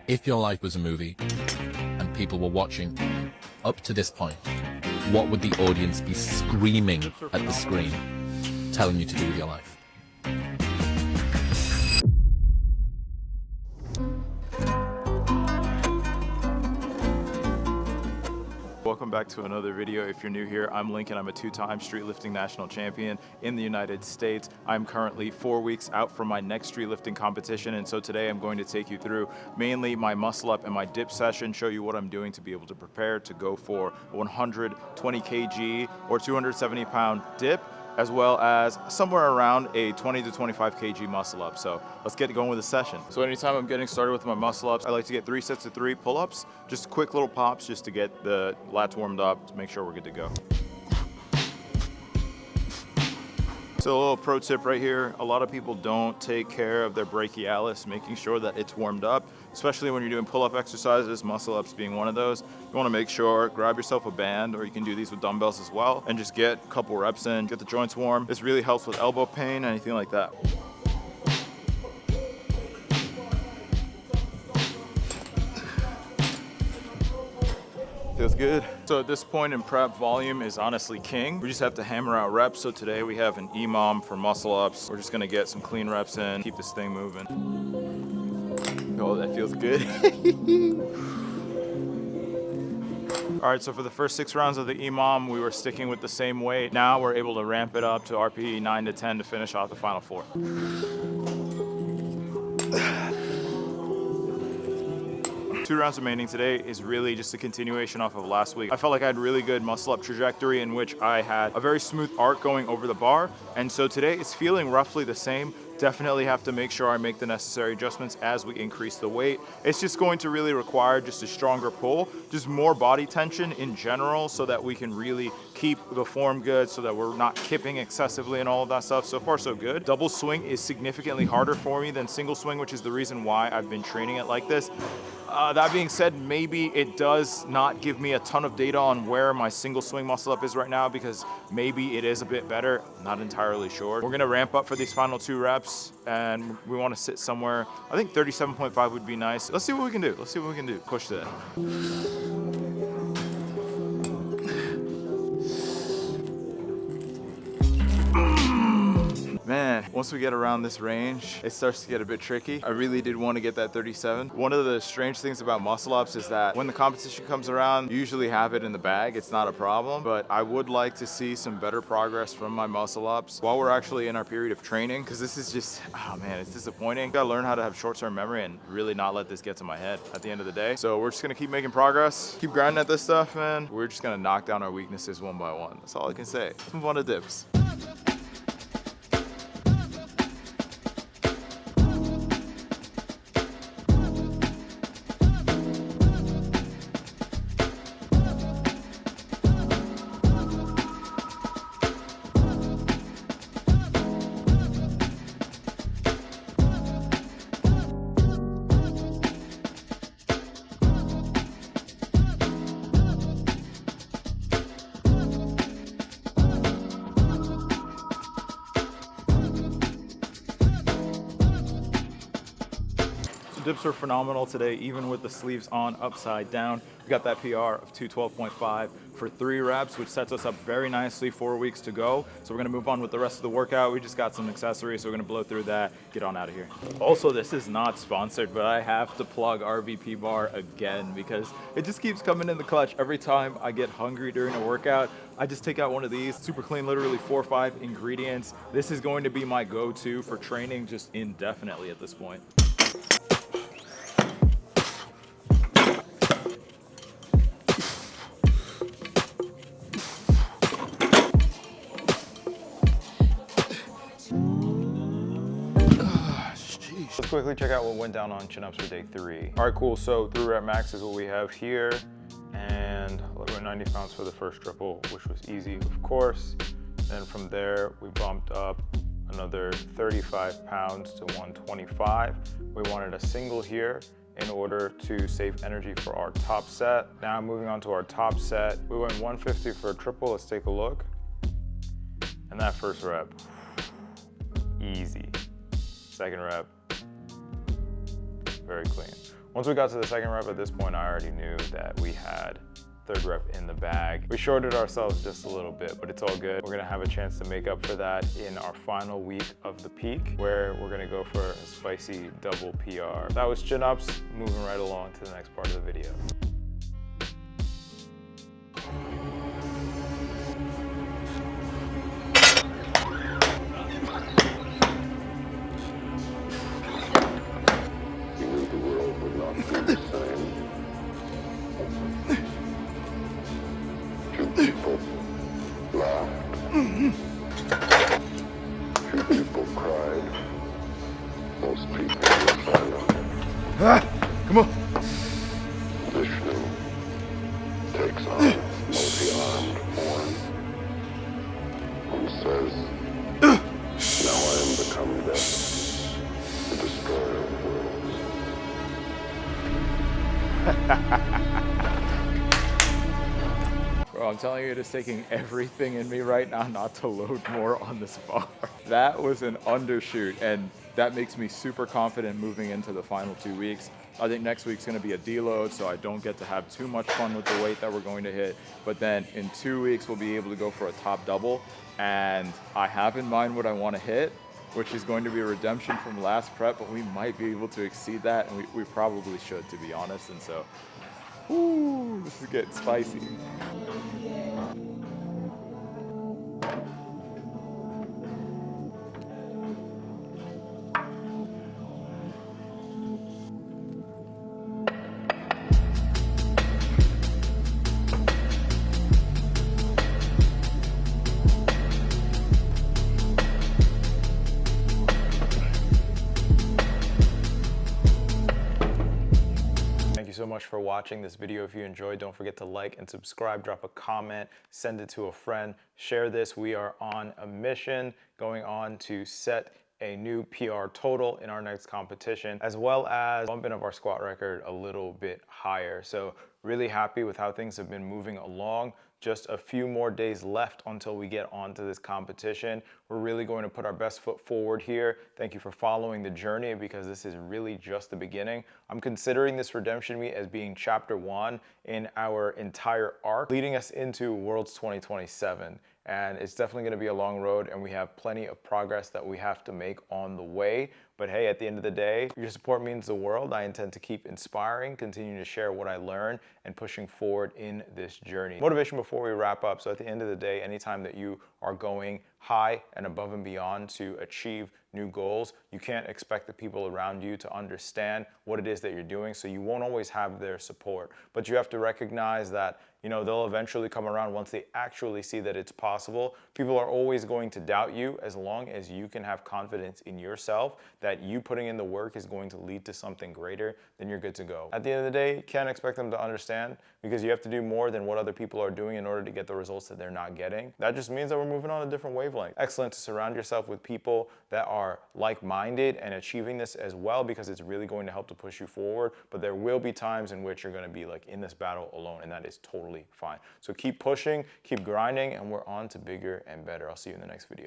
If your life was a movie and people were watching up to this point, what would the audience be screaming at the screen, telling you to do with your life? Welcome back to another video. If you're new here, I'm Lincoln. I'm a two-time Streetlifting national champion in the United States. I'm currently 4 weeks out from my next Streetlifting competition, and so today I'm going to take you through mainly my muscle up and my dip session, show you what I'm doing to be able to prepare to go for a 120 kg or 270 pound dip, as well as somewhere around a 20 to 25 kg muscle up. So let's get going with the session. So anytime I'm getting started with my muscle ups, I like to get 3 sets of 3 pull-ups, just quick little pops just to get the lats warmed up to make sure we're good to go. So a little pro tip right here, a lot of people don't take care of their brachialis, making sure that it's warmed up, especially when you're doing pull-up exercises, muscle ups being one of those. You wanna make sure, grab yourself a band, or you can do these with dumbbells as well, and just get a couple reps in, get the joints warm. This really helps with elbow pain, anything like that. Feels good. So at this point in prep, volume is honestly king. We just have to hammer out reps. So today we have an EMOM for muscle ups. We're just gonna get some clean reps in, keep this thing moving. Oh, that feels good. All right, so for the first 6 rounds of the EMOM, we were sticking with the same weight. Now we're able to ramp it up to RPE 9 to 10 to finish off the final 4. 2 rounds remaining. Today is really just a continuation off of last week. I felt like I had really good muscle up trajectory in which I had a very smooth arc going over the bar. And so today it's feeling roughly the same. Definitely have to make sure I make the necessary adjustments as we increase the weight. It's just going to really require just a stronger pull, just more body tension in general so that we can really keep the form good, so that we're not kipping excessively and all of that stuff. So far so good. Double swing is significantly harder for me than single swing, which is the reason why I've been training it like this. That being said, maybe it does not give me a ton of data on where my single swing muscle up is right now, because maybe it is a bit better. Not entirely sure. We're gonna ramp up for these final 2 reps, and we wanna sit somewhere. I think 37.5 would be nice. Let's see what we can do. Let's see what we can do. Push that. Man, once we get around this range, it starts to get a bit tricky. I really did want to get that 37. One of the strange things about muscle ups is that when the competition comes around, you usually have it in the bag. It's not a problem, but I would like to see some better progress from my muscle ups while we're actually in our period of training, because this is just, oh man, it's disappointing. Gotta learn how to have short-term memory and really not let this get to my head at the end of the day. So we're just gonna keep making progress, keep grinding at this stuff, man. We're just gonna knock down our weaknesses one by one. That's all I can say. Let's move on to dips. Dips are phenomenal today, even with the sleeves on upside down. We got that PR of 212.5 for 3 reps, which sets us up very nicely. 4 weeks to go. So we're gonna move on with the rest of the workout. We just got some accessories, so we're gonna blow through that, get on out of here. Also, this is not sponsored, but I have to plug RVP Bar again because it just keeps coming in the clutch. Every time I get hungry during a workout, I just take out one of these, super clean, literally 4 or 5 ingredients. This is going to be my go-to for training just indefinitely at this point. Let's quickly check out what went down on chin-ups for day 3. All right, cool, so 3 rep max is what we have here, and a little bit 90 pounds for the first triple, which was easy, of course. Then from there, we bumped up another 35 pounds to 125. We wanted a single here in order to save energy for our top set. Now moving on to our top set, we went 150 for a triple. Let's take a look. And that first rep, easy. Second rep, very clean. Once we got to the second rep, at this point, I already knew that we had third rep in the bag. We shorted ourselves just a little bit, but it's all good. We're gonna have a chance to make up for that in our final week of the peak, where we're gonna go for a spicy double PR. That was chin-ups, moving right along to the next part of the video. You knew the world would not be the same. Few people laughed. Few people cried. Most people were silent. Come on. Vishnu takes on multi-armed form and says, now I am become death, the destroyer of worlds. Bro, I'm telling you, it is taking everything in me right now not to load more on this bar. That was an undershoot, and that makes me super confident moving into the final 2 weeks. I think next week's gonna be a deload, so I don't get to have too much fun with the weight that we're going to hit. But then in 2 weeks, we'll be able to go for a top double. And I have in mind what I wanna hit, which is going to be a redemption from last prep, but we might be able to exceed that, and we probably should, to be honest. And so, ooh, this is getting spicy. Thank you so much for watching this video. If you enjoyed, don't forget to like and subscribe, drop a comment, send it to a friend, share this. We are on a mission going on to set a new PR total in our next competition, as well as bumping up our squat record a little bit higher. So really happy with how things have been moving along. Just a few more days left until we get onto this competition. We're really going to put our best foot forward here. Thank you for following the journey, because this is really just the beginning. I'm considering this redemption meet as being chapter 1 in our entire arc, leading us into Worlds 2027. And it's definitely going to be a long road, and we have plenty of progress that we have to make on the way. But hey, at the end of the day, your support means the world. I intend to keep inspiring, continue to share what I learn, and pushing forward in this journey. Motivation before we wrap up. So at the end of the day, anytime that you are going high and above and beyond to achieve new goals, you can't expect the people around you to understand what it is that you're doing, so you won't always have their support. But you have to recognize that, you know, they'll eventually come around once they actually see that it's possible. People are always going to doubt you, as long as you can have confidence in yourself that you putting in the work is going to lead to something greater, then you're good to go. At the end of the day, you can't expect them to understand, because you have to do more than what other people are doing in order to get the results that they're not getting. That just means that we're moving on a different wavelength. Excellent to surround yourself with people that are like-minded and achieving this as well, because it's really going to help to push you forward. But there will be times in which you're going to be like in this battle alone, and that is totally fine. So keep pushing, keep grinding, and we're on to bigger and better. I'll see you in the next video.